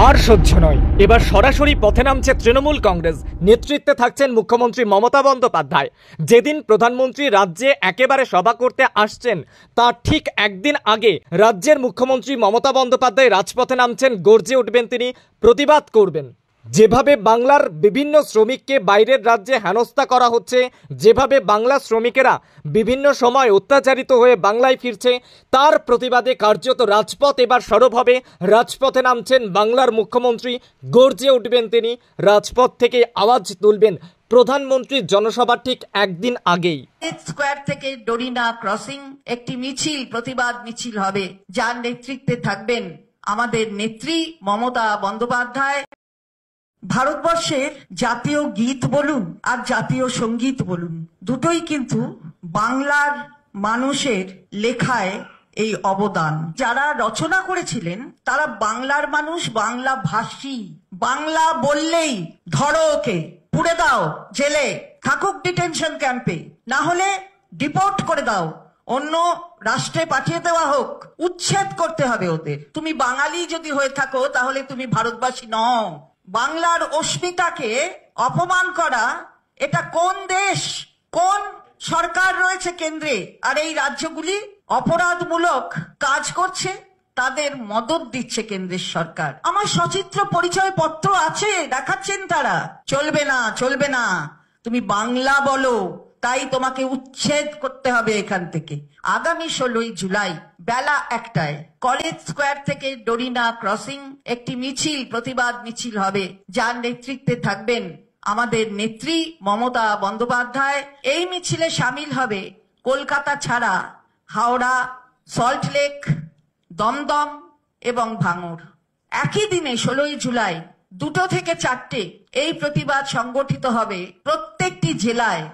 আর সহ্য নয়। এবার সরাসরি পথে নামছে তৃণমূল কংগ্রেস। নেতৃত্বে থাকছেন মুখ্যমন্ত্রী মমতা বন্দ্যোপাধ্যায়। যেদিন প্রধানমন্ত্রী রাজ্যে একেবারে সভা করতে আসছেন তার ঠিক একদিন আগে রাজ্যের মুখ্যমন্ত্রী মমতা বন্দ্যোপাধ্যায় রাজপথে নামছেন। গর্জে উঠবেন তিনি, প্রতিবাদ করবেন। যেভাবে বাংলার বিভিন্ন শ্রমিককে বাইরের রাজ্যে হেনস্থা করা হচ্ছে, যেভাবে বাংলা শ্রমিকেরা বিভিন্ন সময় অত্যাচারিত হয়ে বাংলায় ফিরছে, তার প্রতিবাদে কার্যত রাজপথ এবার সরব হবে। রাজপথে নামছেন বাংলার মুখ্যমন্ত্রী। গর্জে উঠবেন তিনি, রাজপথ থেকে আওয়াজ তুলবেন। প্রধানমন্ত্রীর জনসভা ঠিক একদিন আগেই স্কয়ার থেকে ডোরিনা ক্রসিং একটি মিছিল, প্রতিবাদ মিছিল হবে, যার নেতৃত্বে থাকবেন আমাদের নেত্রী মমতা বন্দ্যোপাধ্যায়। ভারতবর্ষের জাতীয় গীত বলুন আর জাতীয় সঙ্গীত বলুন, দুটোই কিন্তু বাংলার মানুষের লেখায় এই অবদান। যারা রচনা করেছিলেন তারা বাংলার মানুষ, বাংলা ভাষী। বাংলা বললেই ধরো ওকে, পুড়ে দাও জেলে, থাকুক ডিটেনশন ক্যাম্পে, না হলে ডিপোর্ট করে দাও, অন্য রাষ্ট্রে পাঠিয়ে দেওয়া হোক, উচ্ছেদ করতে হবে ওদের। তুমি বাঙালি যদি হয়ে থাকো তাহলে তুমি ভারতবাসী নও। বাংলার অস্মিতাকে অপমান করা, এটা কোন দেশ, কোন সরকার রয়েছে কেন্দ্রে, আর এই রাজ্যগুলি অপরাধমূলক কাজ করছে, তাদের মদত দিচ্ছে কেন্দ্রের সরকার। আমার সচিত্র পরিচয় পত্র আছে, দেখাচ্ছেন তারা। চলবে না, চলবে না, তুমি বাংলা বলো, তাই তোমাকে উচ্ছেদ করতে হবে এখান থেকে। আগামী 16ই জুলাই বেলা 1টায় কলেজ স্কয়ার থেকে ডোরিনা ক্রসিং একটি মিছিল, প্রতিবাদ মিছিল হবে, যার নেতৃত্বে থাকবেন আমাদের নেত্রী মমতা বন্দ্যোপাধ্যায়। এই মিছিলে সামিল হবে কলকাতা ছাড়া হাওড়া, সল্টলেক, দমদম এবং ভাঙড়। একই দিনে 16ই জুলাই 2টো থেকে 4টে এই প্রতিবাদ সংগঠিত হবে প্রত্যেকটি জেলায়।